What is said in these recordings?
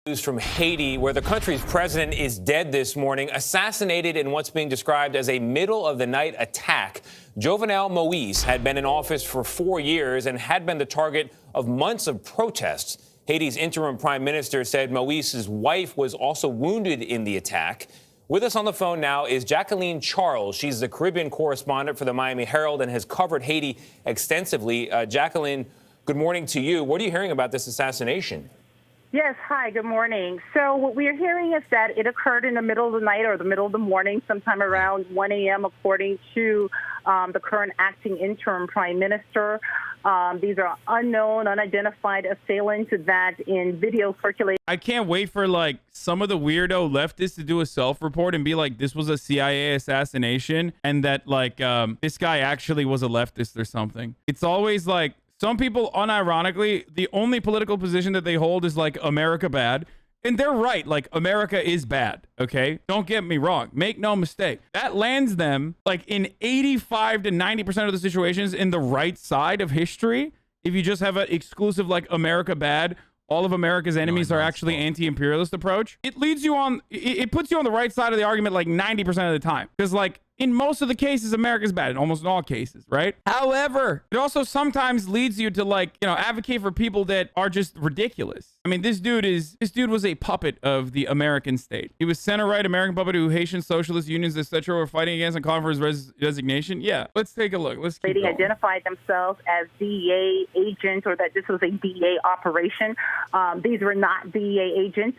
News from Haiti, where the country's president is dead this morning, assassinated in what's being described as a middle-of-the-night attack. Jovenel Moise had been in office for 4 years and had been the target of months of protests. Haiti's interim prime minister said Moise's wife was also wounded in the attack. With us on the phone now is Jacqueline Charles. She's the Caribbean correspondent for the Miami Herald and has covered Haiti extensively. Jacqueline, good morning to you. What are you hearing about this assassination? Yes, hi, good morning. So what we are hearing is that it occurred in the middle of the night or the middle of the morning, sometime around 1 a.m., according to the current acting interim prime minister. These are unknown, unidentified assailants that in video circulate. I can't wait for like some of the weirdo leftists to do a self-report and be like, this was a CIA assassination and that like this guy actually was a leftist or something. It's always like, some people, unironically, the only political position that they hold is like America bad. And they're right. Like, America is bad. OK, don't get me wrong. Make no mistake. That lands them like in 85 to 90% of the situations in the right side of history. If you just have an exclusive like America bad, all of America's enemies are actually anti-imperialist approach. It leads you on. It puts you on the right side of the argument like 90% of the time. Because like, in most of the cases, America's bad. In almost all cases, right? However, it also sometimes leads you to like, you know, advocate for people that are just ridiculous. I mean, this dude was a puppet of the American state. He was center-right American puppet who Haitian socialist unions, etc., were fighting against and calling for his resignation. Yeah, let's take a look. Let's keep going. They identified themselves as DEA agents or that this was a DEA operation. These were not DEA agents.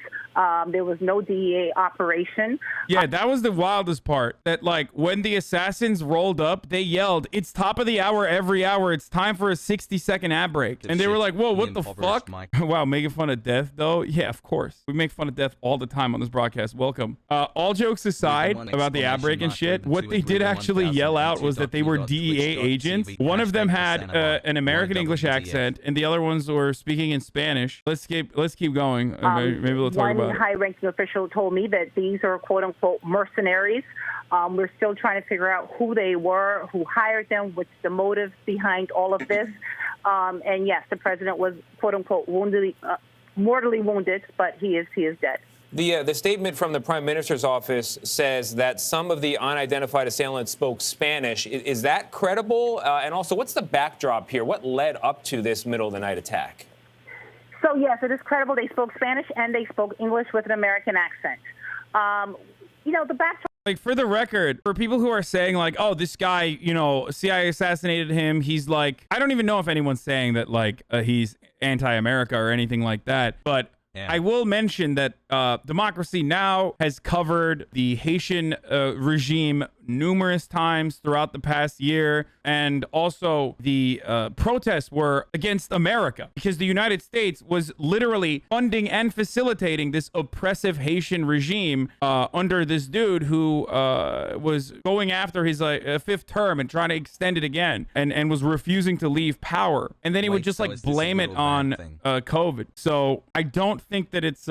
There was no DEA operation. Yeah, that was the wildest part. That like when the assassins rolled up, they yelled, "It's top of the hour every hour. It's time for a 60-second ad break." And they were like, "Whoa, what the fuck?" Wow, making fun of death though? Yeah, of course. We make fun of death all the time on this broadcast. Welcome. All jokes aside about the ad break and shit, what they did actually yell out was that they were DEA agents. One of them had an American English accent, and the other ones were speaking in Spanish. Let's keep going. Maybe we'll talk about it. One high-ranking official told me that these are quote-unquote mercenaries. We're still trying to figure out who they were, who hired them, what's the motive behind all of this. And yes, the president was quote-unquote mortally wounded, but he is dead. The statement from the prime minister's office says that some of the unidentified assailants spoke Spanish. Is that credible? And also, what's the backdrop here? What led up to this middle-of-the-night attack? So, yes, it is credible. They spoke Spanish and they spoke English with an American accent. You know, the backdrop. Like, for the record, for people who are saying like, oh, this guy, you know, CIA assassinated him. He's like, I don't even know if anyone's saying that like he's anti-America or anything like that. But yeah. I will mention that Democracy Now! Has covered the Haitian regime numerous times throughout the past year. And also the protests were against America because the United States was literally funding and facilitating this oppressive Haitian regime under this dude who was going after his fifth term and trying to extend it again and was refusing to leave power. And then he would just like blame it on COVID. So I don't think that it's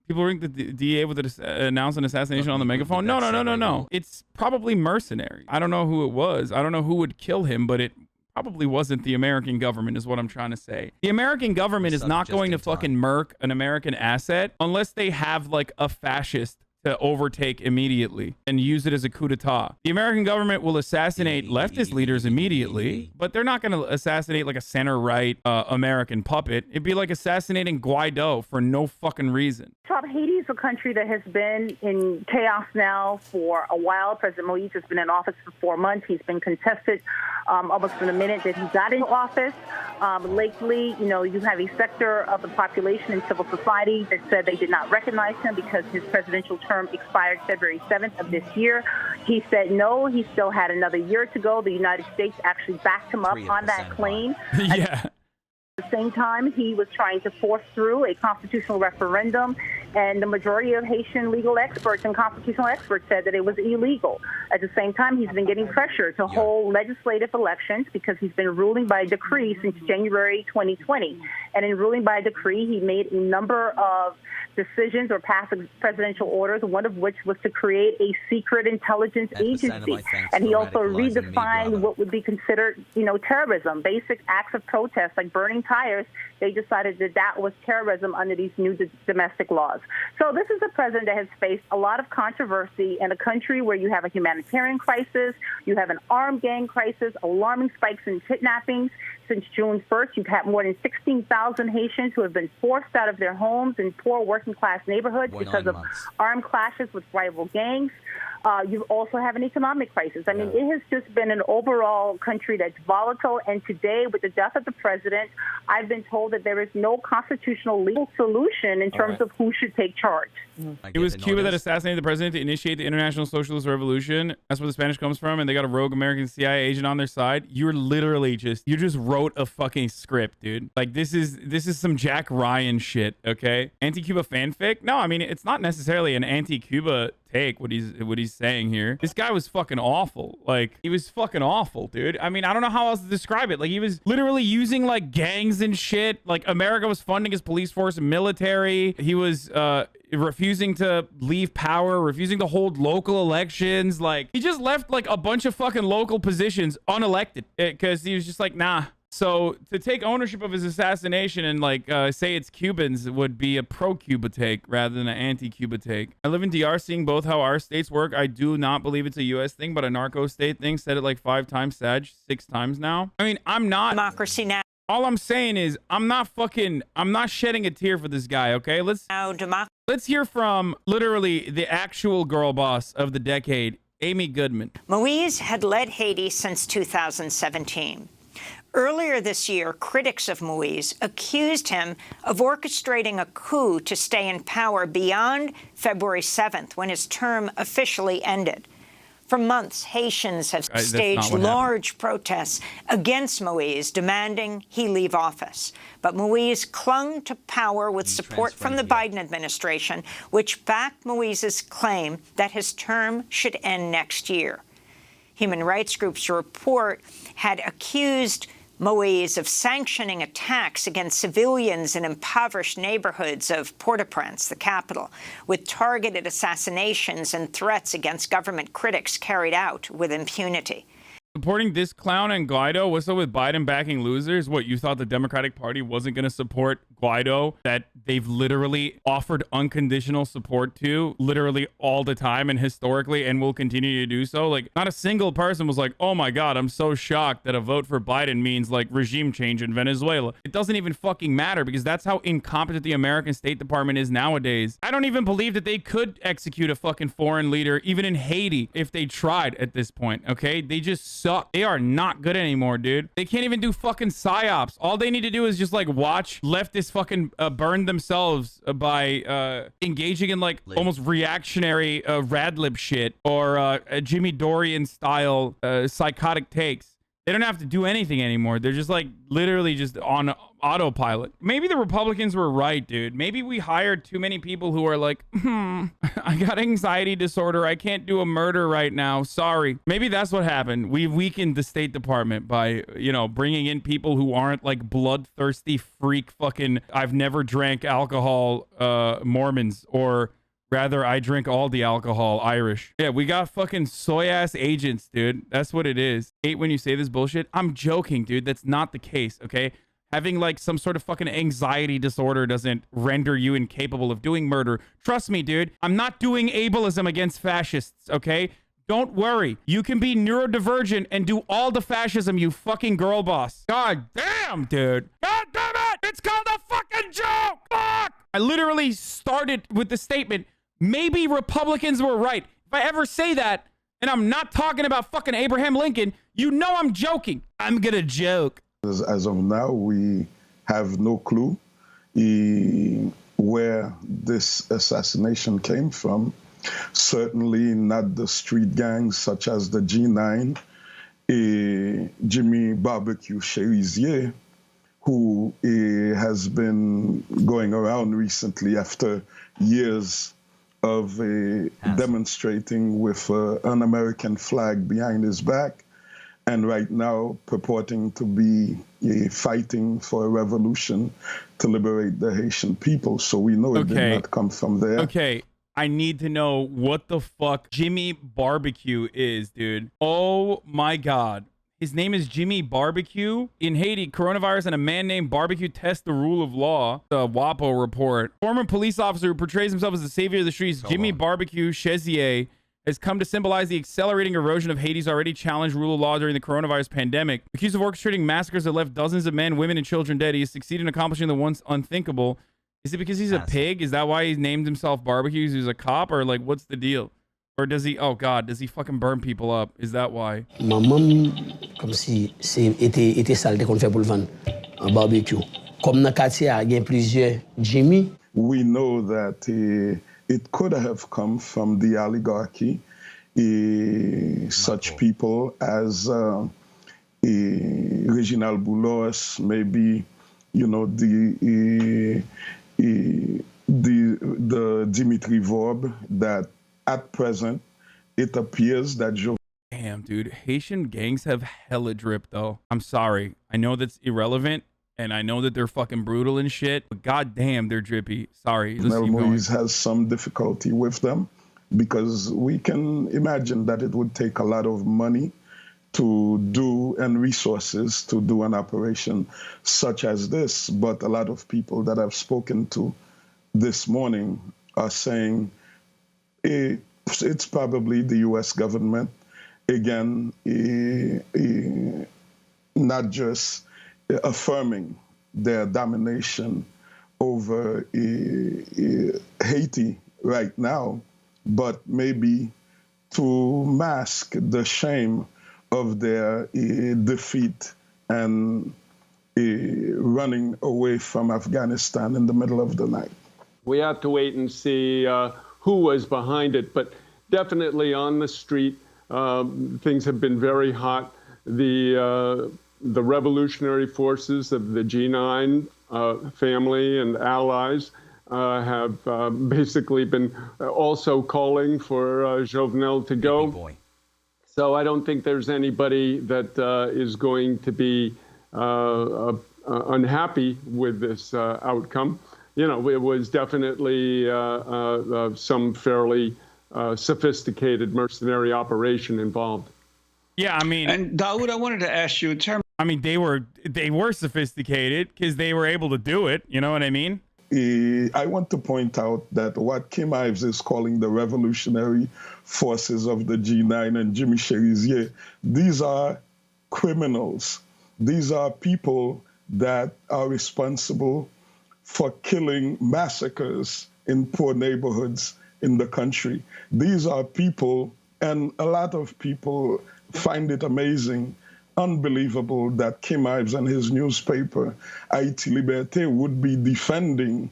people think the DEA would announce an assassination on the megaphone. No. It's probably mercenary. I don't know who it was. I don't know who would kill him, but it probably wasn't the American government is what I'm trying to say. The American government is not going to fucking murk an American asset unless they have like a fascist to overtake immediately and use it as a coup d'etat. The American government will assassinate leftist leaders immediately, but they're not going to assassinate like a center-right American puppet. It'd be like assassinating Guaido for no fucking reason. Haiti is a country that has been in chaos now for a while. President Moise has been in office for 4 months. He's been contested almost from the minute that he got in office. Lately, you know, you have a sector of the population in civil society that said they did not recognize him because his presidential term expired February 7th of this year. He said no, he still had another year to go. The United States actually backed him up on that claim. Yeah. At the same time, he was trying to force through a constitutional referendum, and the majority of Haitian legal experts and constitutional experts said that it was illegal. At the same time, he's been getting pressure to hold legislative elections because he's been ruling by decree since January 2020. And in ruling by decree, he made a number of decisions or past presidential orders, one of which was to create a secret intelligence agency. And he also redefined what would be considered, terrorism. Basic acts of protest like burning tires, they decided that was terrorism under these new domestic laws. So this is a president that has faced a lot of controversy in a country where you have a humanitarian crisis, you have an armed gang crisis, alarming spikes in kidnappings. Since June 1st, you've had more than 16,000 Haitians who have been forced out of their homes in poor working-class neighborhoods because of armed clashes with rival gangs. You also have an economic crisis. I mean, it has just been an overall country that's volatile. And today, with the death of the president, I've been told that there is no constitutional legal solution in terms of who should take charge. It was Cuba that assassinated the president to initiate the International Socialist Revolution. That's where the Spanish comes from, and they got a rogue American CIA agent on their side. You're literally you just wrote a fucking script, dude. Like this is some Jack Ryan shit, okay? Anti-Cuba fanfic? No, I mean it's not necessarily an anti-Cuba take what he's saying here. This guy was fucking awful. Like he was fucking awful, dude. I mean, I don't know how else to describe it. Like he was literally using like gangs and shit. Like America was funding his police force and military. He was refusing to leave power, refusing to hold local elections. Like he just left like a bunch of fucking local positions unelected because he was just like, nah. So to take ownership of his assassination and like say it's Cubans would be a pro-Cuba take rather than an anti-Cuba take. I live in DR, seeing both how our states work. I do not believe it's a U.S. thing, but a narco state thing. Said it like 5 times, Sag, 6 times now. I mean, I'm not democracy now. All I'm saying is I'm not shedding a tear for this guy. Okay, let's hear from literally the actual girl boss of the decade, Amy Goodman. Moise had led Haiti since 2017. Earlier this year, critics of Moise accused him of orchestrating a coup to stay in power beyond February 7th, when his term officially ended. For months, Haitians have staged large protests against Moise, demanding he leave office. But Moise clung to power with support from the Biden administration, which backed Moise's claim that his term should end next year. Human rights groups report had accused Moise of sanctioning attacks against civilians in impoverished neighborhoods of Port-au-Prince, the capital, with targeted assassinations and threats against government critics carried out with impunity. Supporting this clown and Guaido? What's up with Biden backing losers? What, you thought the Democratic Party wasn't going to support Guaido, that they've literally offered unconditional support to literally all the time and historically and will continue to do so? Like, not a single person was like, oh my God, I'm so shocked that a vote for Biden means like regime change in Venezuela. It doesn't even fucking matter because that's how incompetent the American State Department is nowadays. I don't even believe that they could execute a fucking foreign leader, even in Haiti, if they tried at this point, okay? They just suck. They are not good anymore, dude. They can't even do fucking psyops. All they need to do is just like watch leftists fucking burn themselves by engaging in like almost reactionary Radlib shit or Jimmy Dorian style psychotic takes. They don't have to do anything anymore. They're just like literally just on autopilot. Maybe the Republicans were right, dude. Maybe we hired too many people who are like, I got anxiety disorder. I can't do a murder right now. Sorry. Maybe that's what happened. We weakened the State Department by, bringing in people who aren't like bloodthirsty freak fucking I've never drank alcohol Mormons, or rather, I drink all the alcohol Irish. Yeah, we got fucking soy-ass agents, dude. That's what it is. Hate when you say this bullshit. I'm joking, dude. That's not the case, okay? Having like some sort of fucking anxiety disorder doesn't render you incapable of doing murder. Trust me, dude. I'm not doing ableism against fascists, okay? Don't worry. You can be neurodivergent and do all the fascism, you fucking girl boss. God damn, dude. God damn it! It's called a fucking joke! Fuck! I literally started with the statement, maybe Republicans were right. If I ever say that, and I'm not talking about fucking Abraham Lincoln, you know I'm joking. I'm gonna joke. As of now, we have no clue where this assassination came from. Certainly not the street gangs such as the G9, Jimmy Barbecue Cherisier, who has been going around recently after years of demonstrating with an American flag behind his back. and right now purporting to be fighting for a revolution to liberate the Haitian people. So we know it did not come from there. Okay, I need to know what the fuck Jimmy Barbecue is, dude. Oh my God. His name is Jimmy Barbecue. In Haiti, coronavirus and a man named Barbecue test the rule of law. The WAPO report. Former police officer who portrays himself as the savior of the streets, Jimmy Barbecue Cherisier, has come to symbolize the accelerating erosion of Haiti's already challenged rule of law during the coronavirus pandemic. Accused of orchestrating massacres that left dozens of men, women, and children dead, he has succeeded in accomplishing the once unthinkable. Is it because he's a pig? Is that why he named himself Barbecue? He's a cop? Or like, what's the deal? Or does he, oh God, does he fucking burn people up? Is that why? Maman, comme si était saleté qu'on fait pour le vendre un barbecue. Comme dans le quartier, il y a plusieurs Jimmy. We know that it could have come from the oligarchy, such people as Reginald Boulos, maybe, you know, the Dimitri Vorb, that at present, it appears that Damn, dude. Haitian gangs have hella drip, though. I'm sorry. I know that's irrelevant, and I know that they're fucking brutal and shit, but goddamn, they're drippy. Sorry. Moise has some difficulty with them because we can imagine that it would take a lot of money to do and resources to do an operation such as this. But a lot of people that I've spoken to this morning are saying it's probably the U.S. government, again, not just affirming their domination over Haiti right now, but maybe to mask the shame of their defeat and running away from Afghanistan in the middle of the night. We have to wait and see who was behind it, but definitely on the street, things have been very hot. The revolutionary forces of the G9 family and allies have basically been also calling for Jovenel to go. So I don't think there's anybody that is going to be unhappy with this outcome. You know, it was definitely some fairly sophisticated mercenary operation involved. Yeah, I mean, and Dawood, I wanted to ask you in terms. I mean, they were sophisticated because they were able to do it. You know what I mean? I want to point out that what Kim Ives is calling the revolutionary forces of the G9 and Jimmy Cherisier, these are criminals. These are people that are responsible for killing massacres in poor neighborhoods in the country. These are people, and a lot of people find it amazing, unbelievable that Kim Ives and his newspaper, Haiti Liberté, would be defending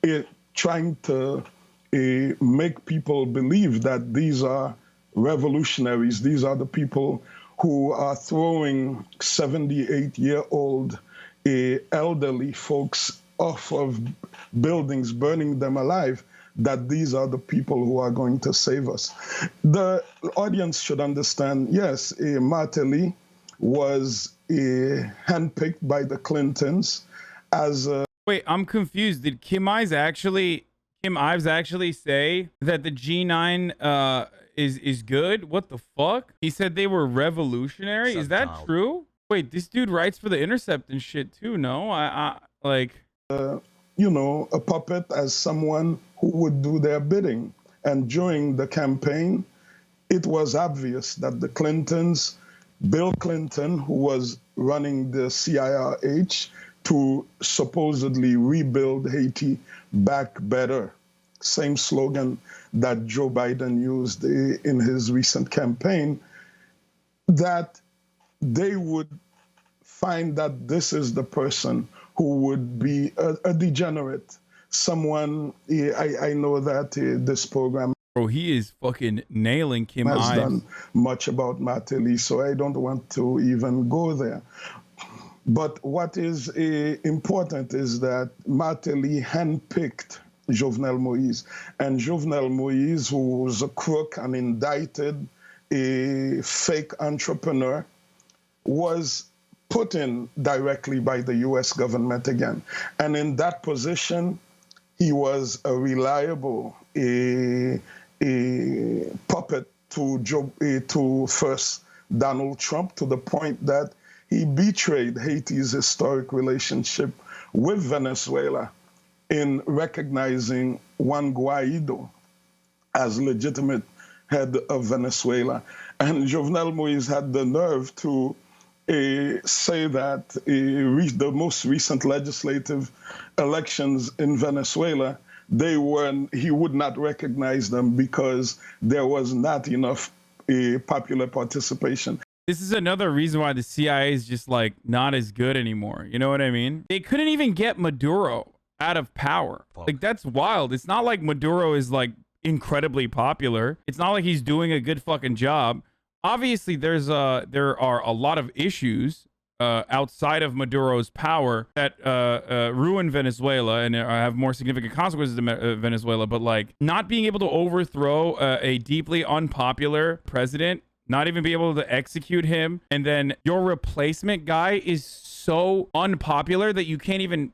it, trying to make people believe that these are revolutionaries. These are the people who are throwing 78-year-old elderly folks off of buildings, burning them alive, that these are the people who are going to save us. The audience should understand, yes, Martelly was handpicked by the Clintons as a... Wait, I'm confused. Did Kim Ives actually say that the G9 is good? What the fuck? He said they were revolutionary. Is that true? Wait, this dude writes for The Intercept and shit too, no? I like... you know, a puppet as someone who would do their bidding. And during the campaign, it was obvious that the Clintons, Bill Clinton, who was running the CIRH to supposedly rebuild Haiti back better, same slogan that Joe Biden used in his recent campaign, that they would find that this is the person who would be a degenerate, someone, I know that this program Bro, he is fucking nailing Kim Ives. Has done much about Martelly, so I don't want to even go there. But what is important is that Martelly handpicked Jovenel Moïse. And Jovenel Moïse, who was a crook, an indicted, a fake entrepreneur, was put in directly by the U.S. government again. And in that position, he was a reliable puppet to first Donald Trump, to the point that he betrayed Haiti's historic relationship with Venezuela in recognizing Juan Guaido as legitimate head of Venezuela. And Jovenel Moïse had the nerve to say that the most recent legislative elections in Venezuela, he would not recognize them because there was not enough popular participation. This is another reason why the CIA is just like not as good anymore. You know what I mean? They couldn't even get Maduro out of power. Like, that's wild. It's not like Maduro is like incredibly popular. It's not like he's doing a good fucking job. Obviously, there are a lot of issues outside of Maduro's power that ruin Venezuela and have more significant consequences to Venezuela. But like, not being able to overthrow a deeply unpopular president, not even be able to execute him, and then your replacement guy is so unpopular that you can't even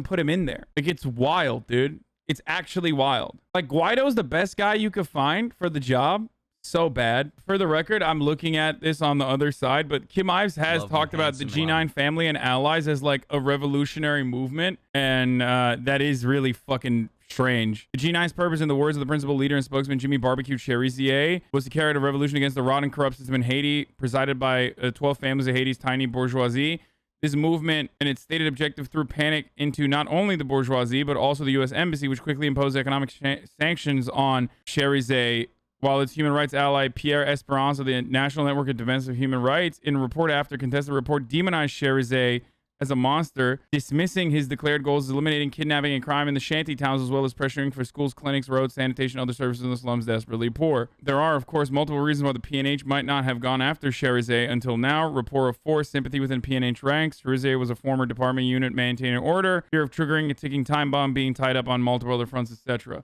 put him in there. Like, it's wild, dude. It's actually wild. Like, Guaido's the best guy you could find for the job. So bad. For the record, I'm looking at this on the other side, but Kim Ives has talked about the G9 family and allies as like a revolutionary movement, and that is really fucking strange. The G9's purpose, in the words of the principal leader and spokesman Jimmy Cherisier, was to carry out a revolution against the rotten, corrupt system in Haiti, presided by 12 families of Haiti's tiny bourgeoisie. This movement and its stated objective threw panic into not only the bourgeoisie, but also the U.S. Embassy, which quickly imposed economic sanctions on Cherisier, while its human rights ally Pierre Esperance of the National Network of Defense of Human Rights, in report after contested report, demonized Cherisier as a monster, dismissing his declared goals of eliminating kidnapping and crime in the shanty towns, as well as pressuring for schools, clinics, roads, sanitation, and other services in the slums desperately poor. There are, of course, multiple reasons why the PNH might not have gone after Cherisier until now. Rapport of force, sympathy within PNH ranks. Cherisier was a former department unit maintaining order, fear of triggering a ticking time bomb, being tied up on multiple other fronts, etc.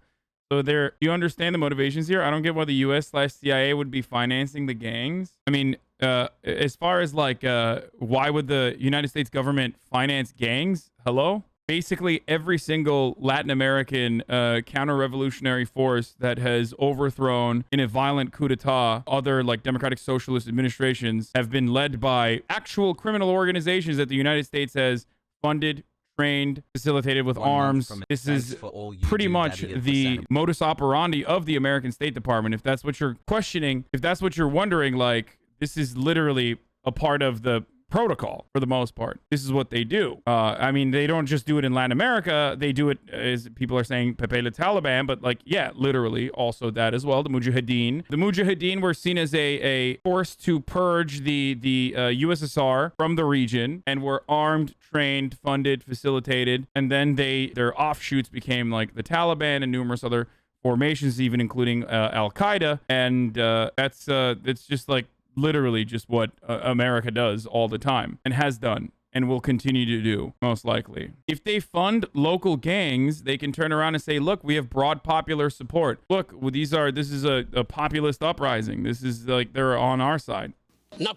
So you understand the motivations here. I don't get why the US/CIA would be financing the gangs. I mean, as far as like, why would the United States government finance gangs? Hello? Basically, every single Latin American counter-revolutionary force that has overthrown in a violent coup d'etat other like democratic socialist administrations have been led by actual criminal organizations that the United States has funded, trained, facilitated with arms. This is pretty much the modus operandi of the American State Department. If that's what you're questioning, if that's what you're wondering, like, this is literally a part of the protocol for the most part. This is what they do. I mean, they don't just do it in Latin America. They do it, as people are saying, Pepe the Taliban, but like, yeah, literally also that as well. The Mujahideen. The Mujahideen were seen as a force to purge the USSR from the region, and were armed, trained, funded, facilitated, and then their offshoots became like the Taliban and numerous other formations, even including Al-Qaeda, and it's just like literally just what America does all the time and has done and will continue to do, most likely. If they fund local gangs, they can turn around and say, look, we have broad popular support. Look, this is a populist uprising. This is like, they're on our side. I'm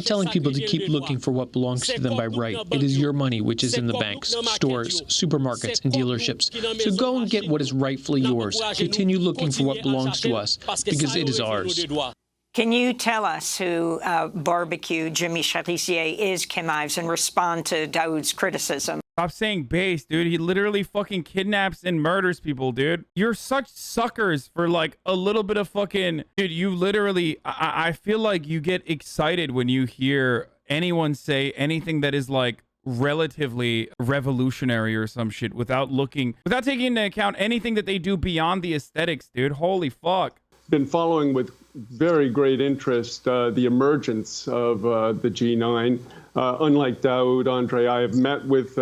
telling people to keep looking for what belongs to them by right. It is your money, which is in the banks, stores, supermarkets, and dealerships. So go and get what is rightfully yours. Continue looking for what belongs to us, because it is ours. Can you tell us who Barbecue Jimmy Cherisier is, Kim Ives, and respond to Daoud's criticism? Stop saying base, dude. He literally fucking kidnaps and murders people, dude. You're such suckers for like a little bit of fucking... Dude, you literally... I feel like you get excited when you hear anyone say anything that is like relatively revolutionary or some shit without taking into account anything that they do beyond the aesthetics, dude. Holy fuck. Been following with very great interest the emergence of the G9. Unlike Daoud, Andre, I have met with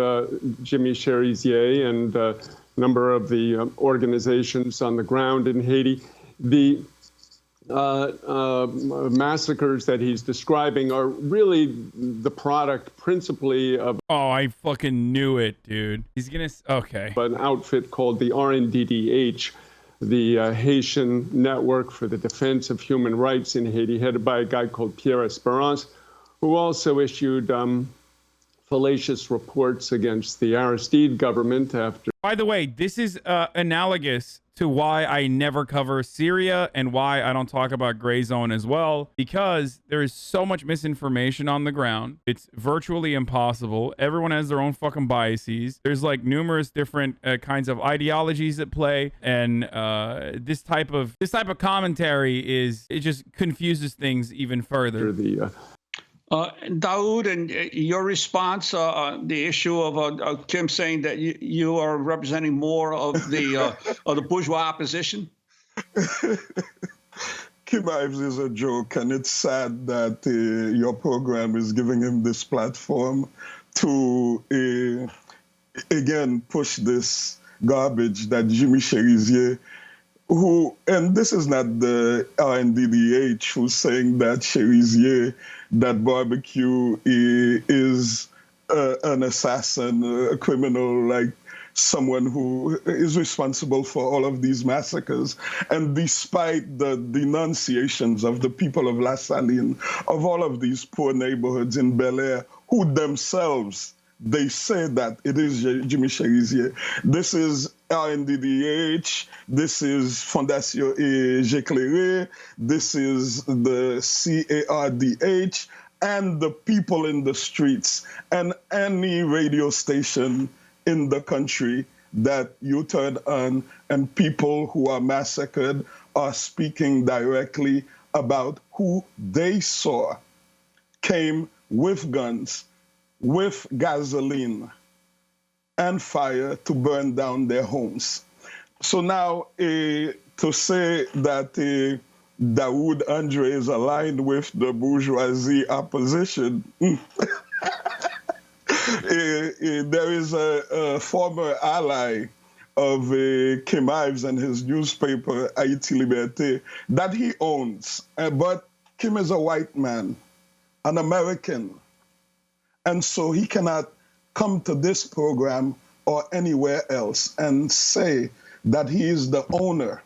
Jimmy Cherisier and a number of the organizations on the ground in Haiti. The massacres that he's describing are really the product principally of... Oh, I fucking knew it, dude. He's gonna... Okay. An outfit called the RNDDH. the Haitian Network for the Defense of Human Rights in Haiti, headed by a guy called Pierre Esperance, who also issued fallacious reports against the Aristide government after. By the way, this is analogous to why I never cover Syria and why I don't talk about Gray Zone as well, because there is so much misinformation on the ground. It's virtually impossible. Everyone has their own fucking biases. There's like numerous different kinds of ideologies at play, and this type of commentary it just confuses things even further. Daoud, and your response on the issue of Kim saying that you are representing more of the bourgeois opposition? Kim Ives is a joke, and it's sad that your program is giving him this platform to, again, push this garbage that Jimmy Cherisier, who, and this is not the RNDDH who's saying that Cherisier, that barbecue is an assassin, a criminal, like someone who is responsible for all of these massacres. And despite the denunciations of the people of La Saline, of all of these poor neighborhoods in Bel Air, who themselves, they say that it is Jimmy Cherisier. This is RNDDH, this is Fondation J'Éclairé, this is the CARDH, and the people in the streets, and any radio station in the country that you turn on, and people who are massacred are speaking directly about who they saw came with guns, with gasoline and fire to burn down their homes. So now to say that Daoud Andre is aligned with the bourgeoisie opposition, there is a former ally of Kim Ives and his newspaper, Haiti Liberté, that he owns. But Kim is a white man, an American. And so he cannot come to this program or anywhere else and say that he is the owner,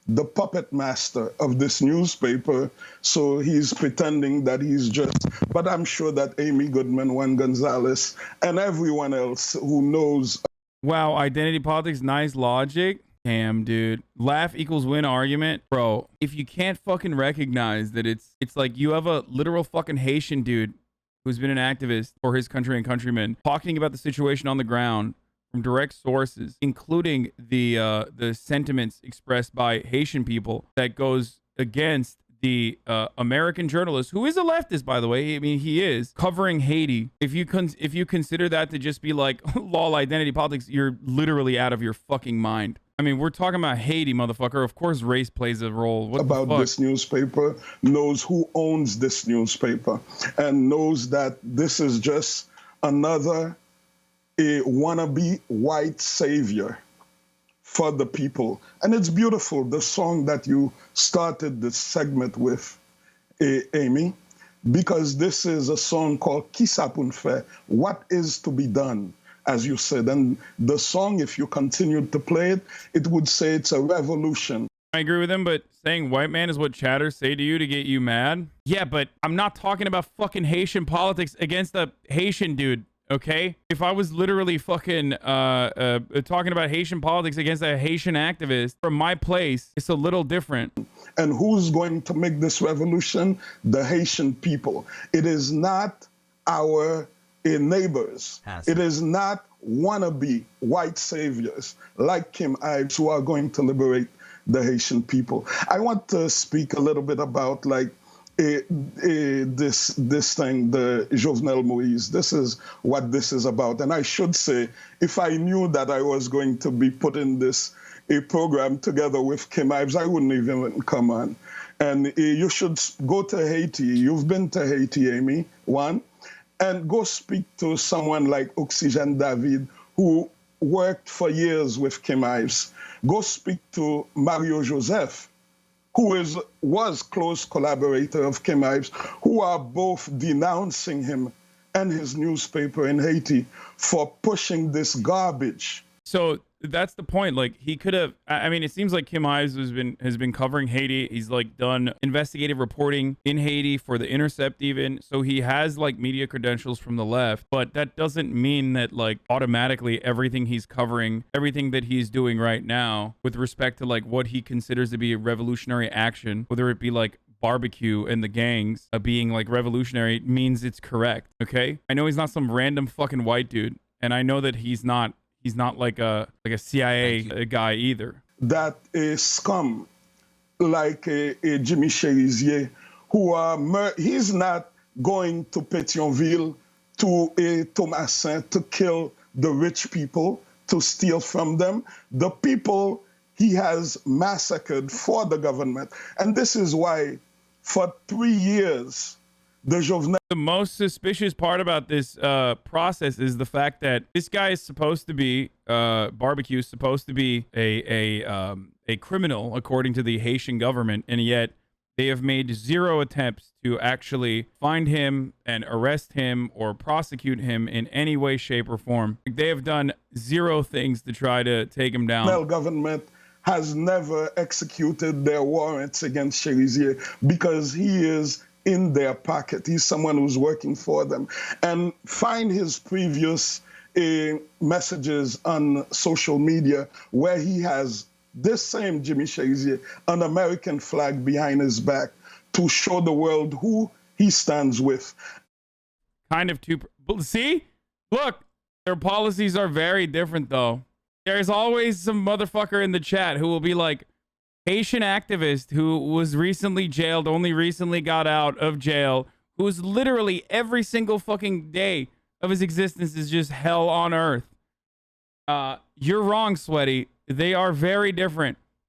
the puppet master of this newspaper. So he's pretending that he's just, but I'm sure that Amy Goodman, Juan Gonzalez, and everyone else who knows. Wow, identity politics, nice logic. Damn, dude. Laugh equals win argument. Bro, if you can't fucking recognize that it's like you have a literal fucking Haitian dude who's been an activist for his country and countrymen, talking about the situation on the ground from direct sources, including the sentiments expressed by Haitian people that goes against the American journalist, who is a leftist, by the way. I mean, he is covering Haiti. If you consider that to just be like lol identity politics, you're literally out of your fucking mind. I mean, we're talking about Haiti, motherfucker. Of course, race plays a role. What about this newspaper, knows who owns this newspaper, and knows that this is just another wannabe white savior for the people. And it's beautiful, the song that you started this segment with, Amy, because this is a song called Qui ça pour faire, what is to be done, as you said. And the song, if you continued to play it, it would say it's a revolution. I agree with him, but saying white man is what chatters say to you to get you mad? Yeah, but I'm not talking about fucking Haitian politics against a Haitian dude. Okay, if I was literally fucking talking about Haitian politics against a Haitian activist from my place, it's a little different. And who's going to make this revolution? The Haitian people. It is not our neighbors. It is not wannabe white saviors like Kim Ives who are going to liberate the Haitian people. I want to speak a little bit about this thing, the Jovenel Moïse. This is what this is about. And I should say, if I knew that I was going to be putting this program together with Kim Ives, I wouldn't even come on. And you should go to Haiti. You've been to Haiti, Amy, and go speak to someone like Oxygène David, who worked for years with Kim Ives. Go speak to Mario Joseph, who was close collaborator of Kim Ives, who are both denouncing him and his newspaper in Haiti for pushing this garbage. So that's the point. Like, he could have, I mean, it seems like Kim Ives has been covering Haiti. He's like done investigative reporting in Haiti for The Intercept even. So he has like media credentials from the left, but that doesn't mean that like automatically everything he's covering, everything that he's doing right now with respect to like what he considers to be a revolutionary action, whether it be like barbecue and the gangs being like revolutionary, means it's correct. Okay, I know he's not some random fucking white dude, and I know that he's not like a CIA guy either. That a scum like a Jimmy Cherisier, who he's not going to Pétionville, to a Thomasin to kill the rich people, to steal from them. The people he has massacred for the government. And this is why for 3 years, the most suspicious part about this process is the fact that this guy is supposed to be barbecue is supposed to be a criminal according to the Haitian government, and yet they have made zero attempts to actually find him and arrest him or prosecute him in any way, shape, or form. They have done zero things to try to take him down. The government has never executed their warrants against Cherisier because he is in their pocket. He's someone who's working for them. And find his previous messages on social media where he has this same Jimmy Cherisier, an American flag behind his back to show the world who he stands with. Kind of too... See? Look, their policies are very different, though. There's always some motherfucker in the chat who will be like, Haitian activist who was recently jailed, only recently got out of jail, who's literally every single fucking day of his existence is just hell on earth. You're wrong, Sweaty. They are very different.